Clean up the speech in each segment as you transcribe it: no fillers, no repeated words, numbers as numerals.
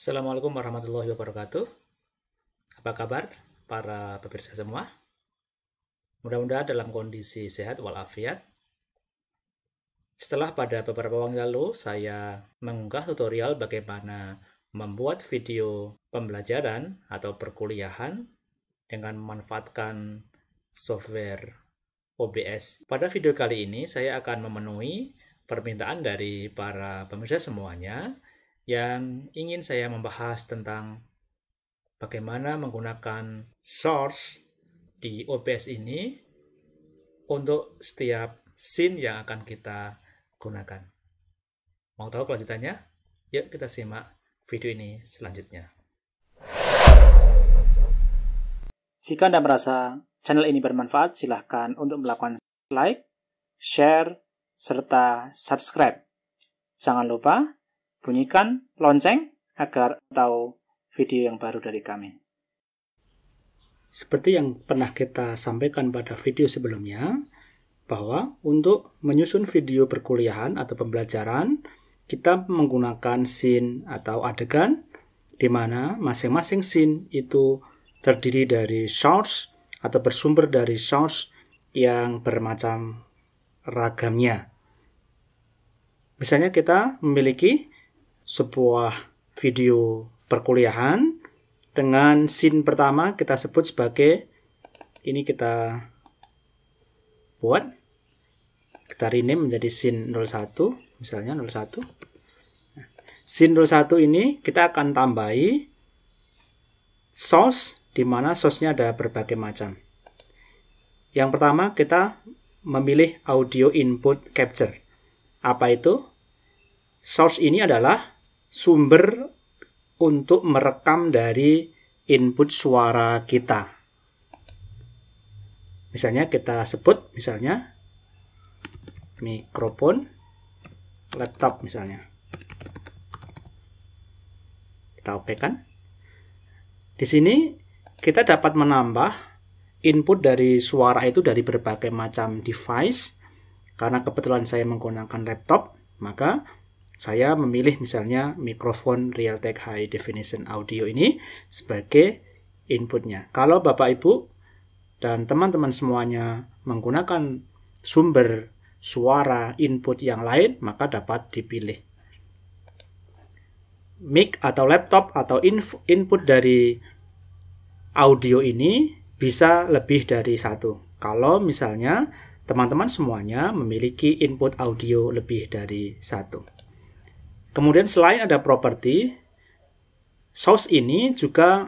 Assalamualaikum warahmatullahi wabarakatuh. Apa kabar para pemirsa semua? Mudah-mudahan dalam kondisi sehat walafiat. Setelah pada beberapa waktu lalu saya mengunggah tutorial bagaimana membuat video pembelajaran atau perkuliahan dengan memanfaatkan software OBS. Pada video kali ini saya akan memenuhi permintaan dari para pemirsa semuanya yang ingin saya membahas tentang bagaimana menggunakan source di OBS ini untuk setiap scene yang akan kita gunakan. Mau tahu kelanjutannya? Yuk kita simak video ini selanjutnya. Jika Anda merasa channel ini bermanfaat, silahkan untuk melakukan like, share, serta subscribe. Jangan lupa bunyikan lonceng agar tahu video yang baru dari kami. Seperti yang pernah kita sampaikan pada video sebelumnya, bahwa untuk menyusun video perkuliahan atau pembelajaran, kita menggunakan scene atau adegan, di mana masing-masing scene itu terdiri dari source atau bersumber dari source yang bermacam ragamnya. Misalnya kita memiliki sebuah video perkuliahan dengan scene pertama kita sebut sebagai, ini kita buat, kita rename menjadi scene 01, misalnya 01. Nah, scene 01 ini kita akan tambahi source, di mana source-nya ada berbagai macam. Yang pertama kita memilih audio input capture. Apa itu? Source ini adalah sumber untuk merekam dari input suara kita. Misalnya kita sebut misalnya mikrofon laptop misalnya. Kita oke kan? Di sini kita dapat menambah input dari suara itu dari berbagai macam device. Karena kebetulan saya menggunakan laptop, maka saya memilih misalnya mikrofon Realtek High Definition Audio ini sebagai inputnya. Kalau Bapak Ibu dan teman-teman semuanya menggunakan sumber suara input yang lain, maka dapat dipilih. Mic atau laptop atau input dari audio ini bisa lebih dari satu. Kalau misalnya teman-teman semuanya memiliki input audio lebih dari satu. Kemudian selain ada properti, source ini juga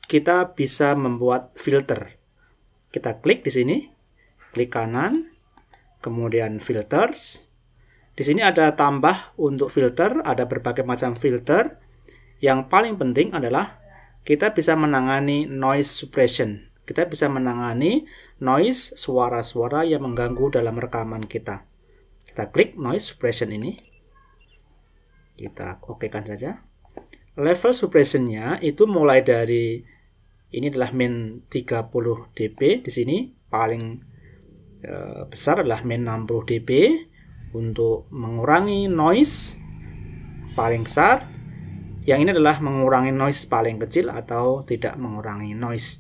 kita bisa membuat filter. Kita klik di sini, klik kanan, kemudian filters. Di sini ada tambah untuk filter, ada berbagai macam filter. Yang paling penting adalah kita bisa menangani noise suppression. Kita bisa menangani noise, suara-suara yang mengganggu dalam rekaman kita. Kita klik noise suppression ini. Kita okekan saja. Level suppression-nya itu mulai dari, ini adalah min 30 dB. Di sini paling besar adalah min 60 dB. Untuk mengurangi noise paling besar. Yang ini adalah mengurangi noise paling kecil atau tidak mengurangi noise.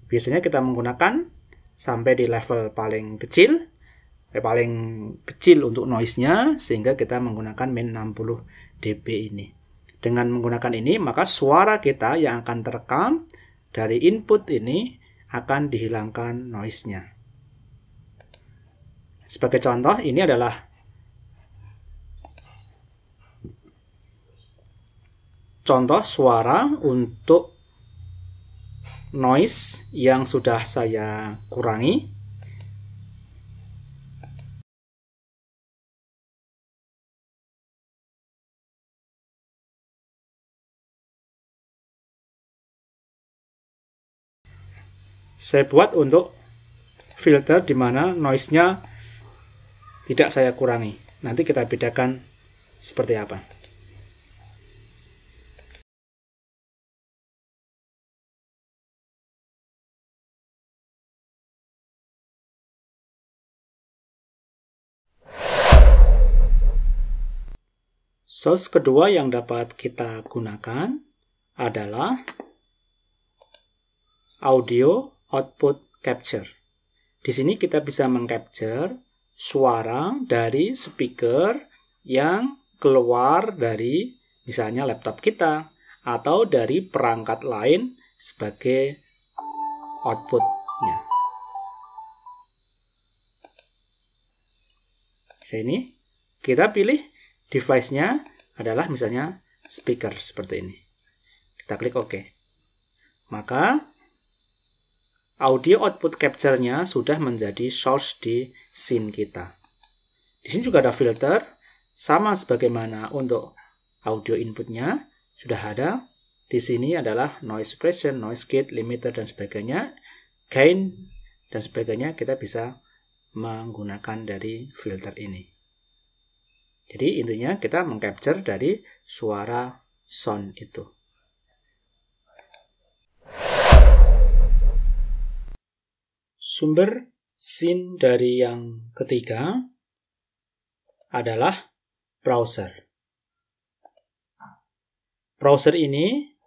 Biasanya kita menggunakan sampai di level paling kecil untuk noise-nya, sehingga kita menggunakan min 60 dB ini. Dengan menggunakan ini, maka suara kita yang akan terekam dari input ini akan dihilangkan noise-nya. Sebagai contoh, ini adalah contoh suara untuk noise yang sudah saya kurangi. Saya buat untuk filter di mana noise-nya tidak saya kurangi. Nanti kita bedakan seperti apa. Source kedua yang dapat kita gunakan adalah audio output capture. Di sini kita bisa mengcapture suara dari speaker yang keluar dari misalnya laptop kita atau dari perangkat lain sebagai outputnya. Sini kita pilih device-nya adalah misalnya speaker seperti ini. Kita klik OK. Maka audio output capture-nya sudah menjadi source di scene kita. Di sini juga ada filter, sama sebagaimana untuk audio inputnya sudah ada. Di sini adalah noise suppression, noise gate, limiter, dan sebagainya. Gain, dan sebagainya kita bisa menggunakan dari filter ini. Jadi intinya kita mengcapture dari suara sound itu. Sumber scene dari yang ketiga adalah browser. Browser ini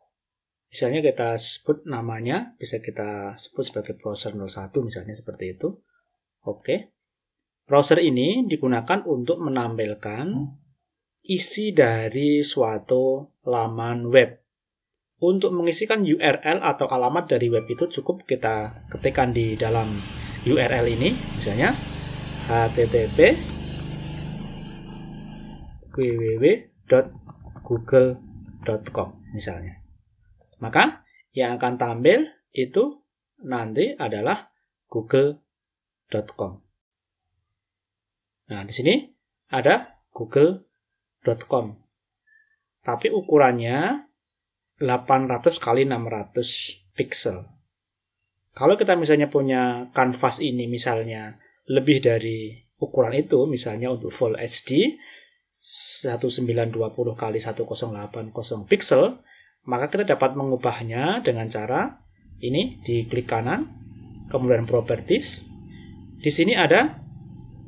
misalnya kita sebut namanya, bisa kita sebut sebagai browser 01 misalnya seperti itu. Oke. Browser ini digunakan untuk menampilkan isi dari suatu laman web. Untuk mengisikan URL atau alamat dari web itu cukup kita ketikkan di dalam URL ini, misalnya http www.google.com misalnya. Maka yang akan tampil itu nanti adalah google.com. Nah, di sini ada google.com. Tapi ukurannya 800 x 600 pixel. Kalau kita misalnya punya kanvas ini misalnya lebih dari ukuran itu, misalnya untuk Full HD 1920 x 1080 pixel, maka kita dapat mengubahnya dengan cara ini, di klik kanan, kemudian properties. Di sini ada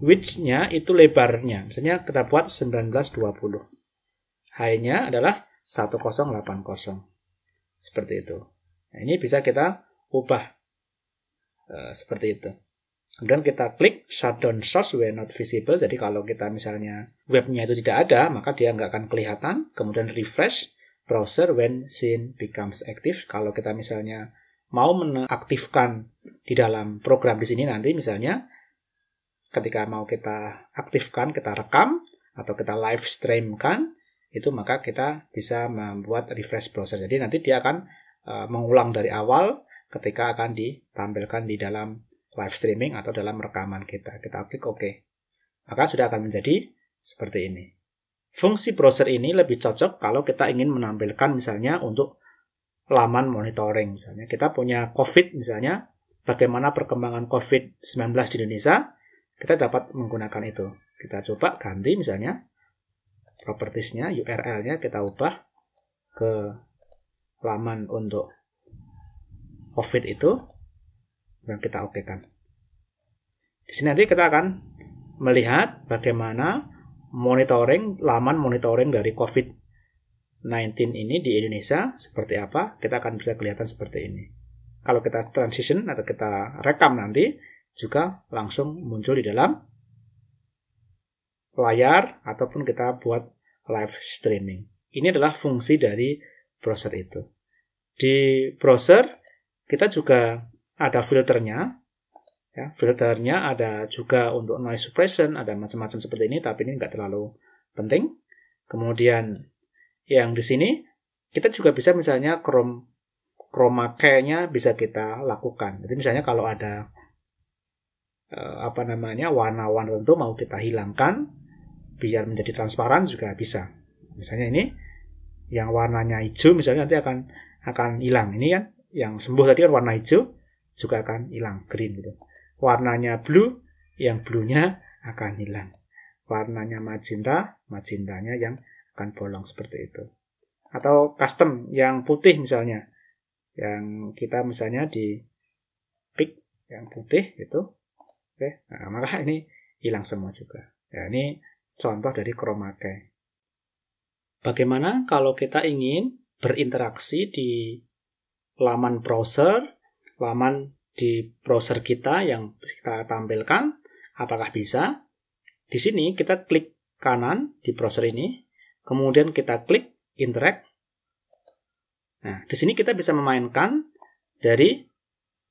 width-nya itu lebarnya. Misalnya kita buat 1920. High-nya adalah 1080. Seperti itu. Nah, ini bisa kita ubah seperti itu. Kemudian kita klik shutdown source when not visible. Jadi kalau kita misalnya webnya itu tidak ada, maka dia nggak akan kelihatan. Kemudian refresh browser when scene becomes active. Kalau kita misalnya mau mengaktifkan di dalam program di sini nanti misalnya ketika mau kita aktifkan, kita rekam atau kita live streamkan, itu maka kita bisa membuat refresh browser. Jadi nanti dia akan mengulang dari awal ketika akan ditampilkan di dalam live streaming atau dalam rekaman kita. Kita klik OK. Maka sudah akan menjadi seperti ini. Fungsi browser ini lebih cocok kalau kita ingin menampilkan misalnya untuk laman monitoring. Misalnya kita punya COVID misalnya, bagaimana perkembangan COVID-19 di Indonesia, kita dapat menggunakan itu. Kita coba ganti misalnya propertiesnya, URL-nya kita ubah ke laman untuk COVID itu, dan kita okekan. Di sini nanti kita akan melihat bagaimana laman monitoring dari COVID-19 ini di Indonesia seperti apa. Kita akan bisa kelihatan seperti ini. Kalau kita transition atau kita rekam nanti, juga langsung muncul di dalam layar ataupun kita buat live streaming. Ini adalah fungsi dari browser itu. Di browser kita juga ada filternya. Ya, filternya ada juga untuk noise suppression, ada macam-macam seperti ini, tapi ini nggak terlalu penting. Kemudian yang di sini kita juga bisa misalnya chroma key-nya bisa kita lakukan. Jadi misalnya kalau ada warna-warna tertentu mau kita hilangkan biar menjadi transparan juga bisa. Misalnya ini yang warnanya hijau misalnya nanti akan hilang. Ini kan yang sembuh tadi kan warna hijau juga akan hilang, green gitu. Warnanya blue, yang blue-nya akan hilang. Warnanya magenta, magentanya yang akan bolong seperti itu. Atau custom yang putih misalnya. Yang kita misalnya di pick yang putih itu. Oke, nah, maka ini hilang semua juga. Ya, ini contoh dari chroma key. Bagaimana kalau kita ingin berinteraksi di laman browser, laman di browser kita yang kita tampilkan, apakah bisa? Di sini kita klik kanan di browser ini, kemudian kita klik interact. Nah, di sini kita bisa memainkan dari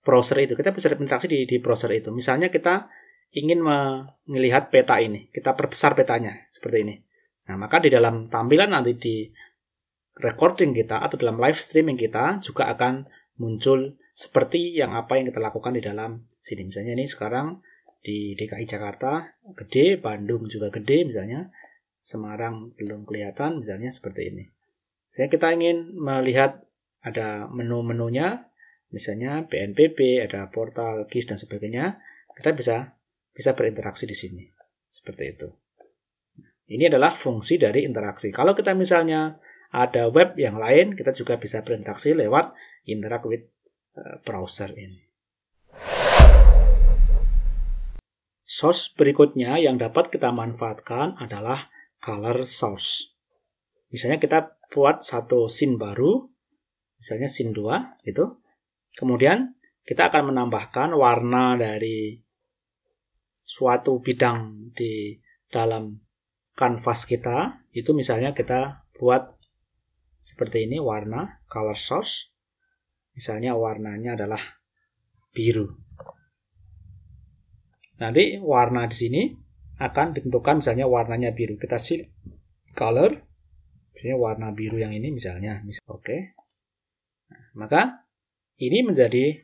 browser itu. Kita bisa berinteraksi di browser itu. Misalnya kita ingin melihat peta ini, kita perbesar petanya seperti ini. Nah, maka di dalam tampilan nanti di recording kita atau dalam live streaming kita juga akan muncul seperti apa yang kita lakukan di dalam sini. Misalnya ini sekarang di DKI Jakarta gede, Bandung juga gede misalnya, Semarang belum kelihatan misalnya seperti ini. Misalnya kita ingin melihat ada menu-menunya, misalnya BNPB, ada portal, KIS dan sebagainya, kita bisa berinteraksi di sini. Seperti itu. Ini adalah fungsi dari interaksi. Kalau kita misalnya ada web yang lain, kita juga bisa berinteraksi lewat interact with browser ini. Source berikutnya yang dapat kita manfaatkan adalah color source. Misalnya kita buat satu scene baru, misalnya scene 2 gitu. Kemudian kita akan menambahkan warna dari suatu bidang di dalam kanvas kita. Itu misalnya kita buat seperti ini, warna color source. Misalnya warnanya adalah biru. Nanti warna di sini akan ditentukan misalnya warnanya biru. Kita select color, misalnya warna biru yang ini misalnya. Oke. Nah, maka ini menjadi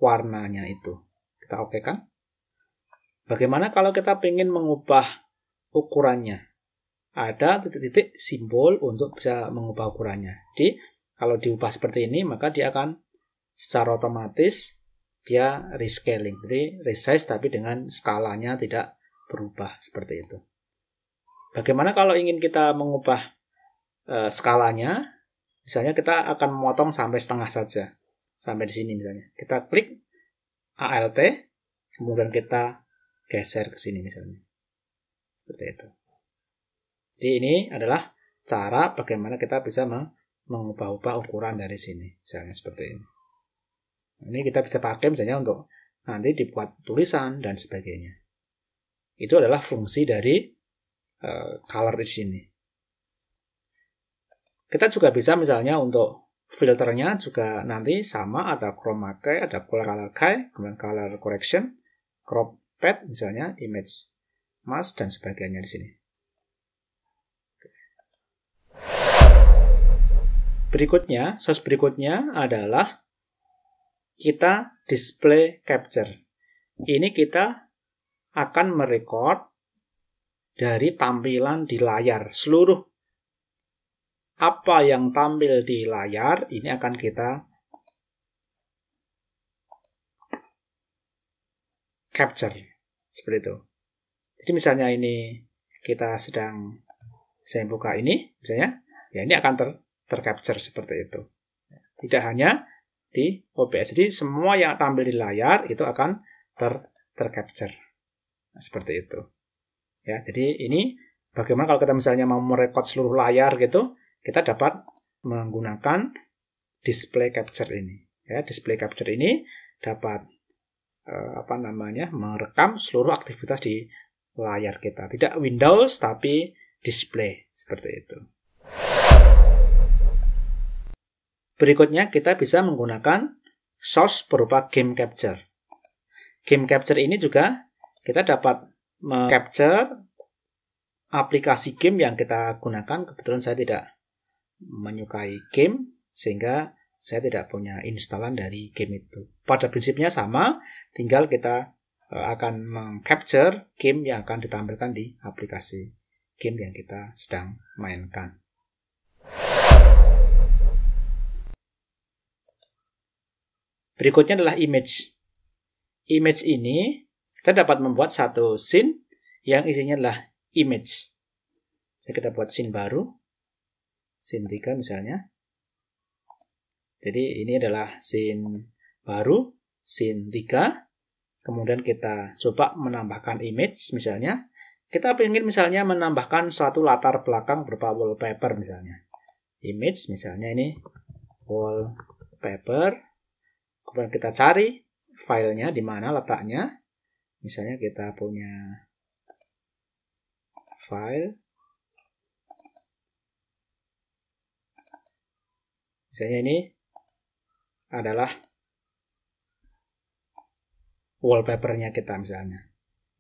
warnanya itu. Kita oke kan? Bagaimana kalau kita ingin mengubah ukurannya? Ada titik-titik simbol untuk bisa mengubah ukurannya. Jadi kalau diubah seperti ini, maka dia akan secara otomatis dia rescaling, jadi resize tapi dengan skalanya tidak berubah seperti itu. Bagaimana kalau ingin kita mengubah skalanya? Misalnya kita akan memotong sampai setengah saja, sampai di sini misalnya. Kita klik ALT, kemudian kita geser ke sini misalnya, seperti itu. Jadi ini adalah cara bagaimana kita bisa mengubah-ubah ukuran dari sini, misalnya seperti ini. Ini kita bisa pakai misalnya untuk nanti dibuat tulisan dan sebagainya. Itu adalah fungsi dari color di sini. Kita juga bisa misalnya untuk filternya juga nanti sama, ada chroma key, ada color key, kemudian color correction, crop pad misalnya, image mask dan sebagainya di sini. Berikutnya, source berikutnya adalah kita display capture. Ini kita akan merekod dari tampilan di layar. Seluruh apa yang tampil di layar ini akan kita capture. Seperti itu. Jadi misalnya ini kita saya buka ini, misalnya, ya ini akan tercapture seperti itu. Tidak hanya di OBS. Jadi semua yang tampil di layar itu akan tercapture. Nah, seperti itu. Ya, jadi ini bagaimana kalau kita misalnya mau merekod seluruh layar gitu, kita dapat menggunakan display capture ini. Ya, display capture ini dapat merekam seluruh aktivitas di layar kita. Tidak Windows tapi display seperti itu. Berikutnya kita bisa menggunakan source berupa game capture. Game capture ini juga kita dapat meng-capture aplikasi game yang kita gunakan. Kebetulan saya tidak menyukai game sehingga saya tidak punya instalan dari game itu. Pada prinsipnya sama, tinggal kita akan meng-capture game yang akan ditampilkan di aplikasi game yang kita sedang mainkan. Berikutnya adalah image. Image ini kita dapat membuat satu scene yang isinya adalah image. Jadi kita buat scene baru, scene 3 misalnya. Jadi ini adalah scene baru, scene 3. Kemudian kita coba menambahkan image misalnya. kita ingin misalnya menambahkan suatu latar belakang berupa wallpaper misalnya. Image misalnya ini wallpaper. Kemudian kita cari filenya di mana letaknya. Misalnya kita punya file. Misalnya ini adalah wallpapernya kita misalnya.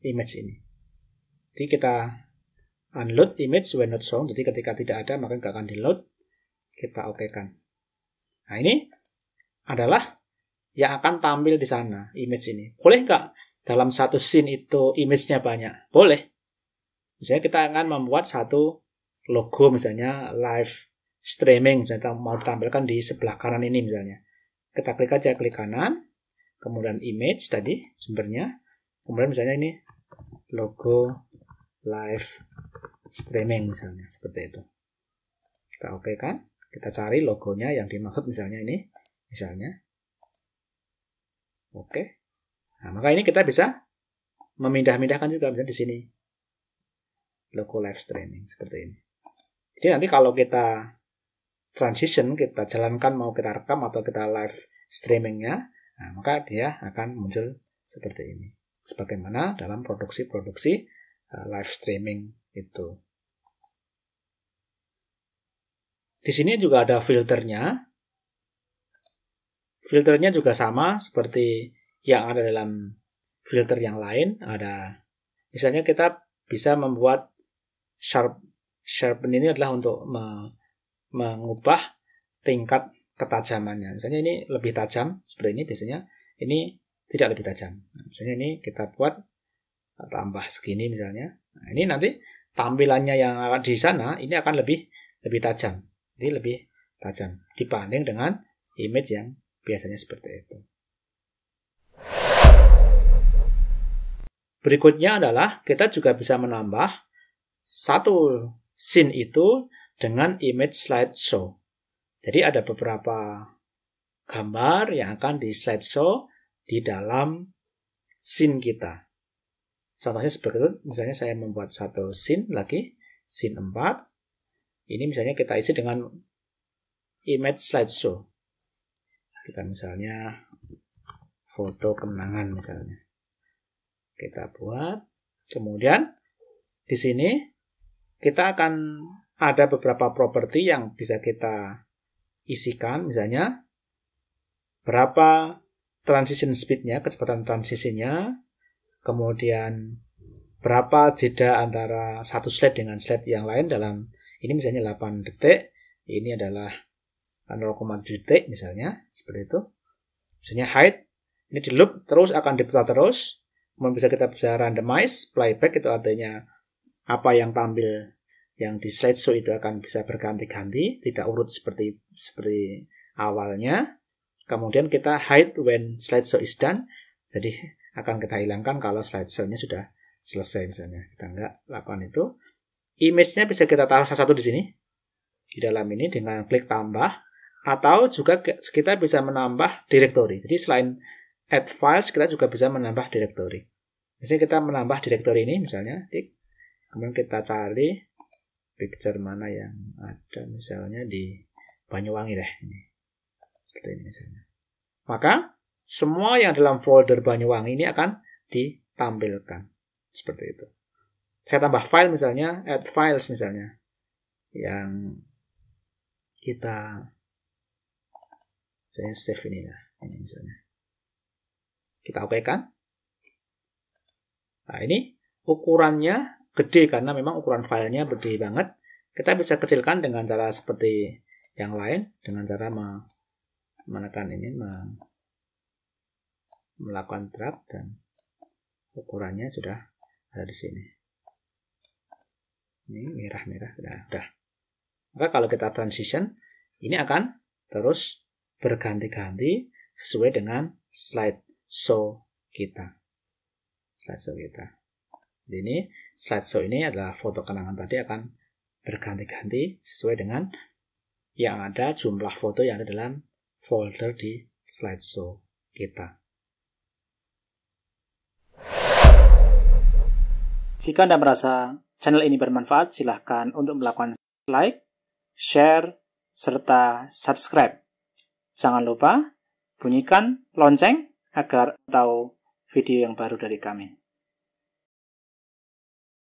Image ini. Jadi kita unload image when not shown. Jadi ketika tidak ada maka nggak akan di load. Kita okekan. Nah ini adalah yang akan tampil di sana, image ini. Boleh nggak dalam satu scene itu image-nya banyak? Boleh. Misalnya kita akan membuat satu logo misalnya live streaming, misalnya mau ditampilkan di sebelah kanan ini misalnya. Kita klik aja, klik kanan, kemudian image tadi sumbernya, kemudian misalnya ini logo live streaming misalnya, seperti itu. Kita oke kan? Kita cari logonya yang dimaksud misalnya ini, misalnya. Oke. Nah, maka ini kita bisa memindah-mindahkan juga misalnya di sini. Logo live streaming seperti ini. Jadi nanti kalau kita transition, kita jalankan mau kita rekam atau kita live streamingnya, nah, maka dia akan muncul seperti ini. Sebagaimana dalam produksi-produksi live streaming itu. Di sini juga ada filternya. Filternya juga sama seperti yang ada dalam filter yang lain. Ada, misalnya kita bisa membuat sharpen ini adalah untuk mengubah tingkat ketajamannya. Misalnya ini lebih tajam seperti ini, biasanya ini tidak lebih tajam. Misalnya ini kita buat tambah segini misalnya. Nah, ini nanti tampilannya yang akan di sana ini akan lebih tajam. Jadi lebih tajam dibanding dengan image yang biasanya seperti itu. Berikutnya adalah kita juga bisa menambah satu scene itu dengan image slideshow. Jadi ada beberapa gambar yang akan di slideshow di dalam scene kita. Contohnya seperti itu, misalnya saya membuat satu scene lagi, scene 4. Ini misalnya kita isi dengan image slideshow. Kita misalnya foto kenangan misalnya. Kita buat. Kemudian di sini kita akan ada beberapa properti yang bisa kita isikan. Misalnya berapa transition speed-nya, kecepatan transisinya. Kemudian berapa jeda antara satu slide dengan slide yang lain dalam ini misalnya 8 detik. Ini adalah 0,7 detik misalnya, seperti itu. Misalnya height, ini di loop terus akan diputar terus. Kemudian bisa randomize, playback itu artinya apa yang tampil yang di slideshow itu akan bisa berganti-ganti, tidak urut seperti awalnya. Kemudian kita hide when slideshow is done, jadi akan kita hilangkan kalau slideshow-nya sudah selesai misalnya. Kita nggak lakukan itu. Image-nya bisa kita taruh satu di sini, di dalam ini dengan klik tambah. Atau juga kita bisa menambah directory. Jadi selain add files, kita juga bisa menambah directory. Misalnya kita menambah directory ini misalnya, kemudian kita cari picture mana yang ada misalnya di Banyuwangi deh ini. Seperti ini misalnya. Maka semua yang dalam folder Banyuwangi ini akan ditampilkan. Seperti itu. Saya tambah file misalnya, add files misalnya. Yang kita saya save ini lah, ini misalnya. Kita oke kan? Nah ini ukurannya gede karena memang ukuran filenya gede banget. Kita bisa kecilkan dengan cara seperti yang lain, dengan cara menekan ini, melakukan drag dan ukurannya sudah ada di sini. Ini merah-merah, udah. Maka kalau kita transition, ini akan terus berganti-ganti sesuai dengan slideshow kita. Jadi ini slideshow ini adalah foto kenangan tadi akan berganti-ganti sesuai dengan yang ada jumlah foto yang ada dalam folder di slideshow kita. Jika Anda merasa channel ini bermanfaat, silahkan untuk melakukan like, share, serta subscribe. Jangan lupa bunyikan lonceng agar tahu video yang baru dari kami.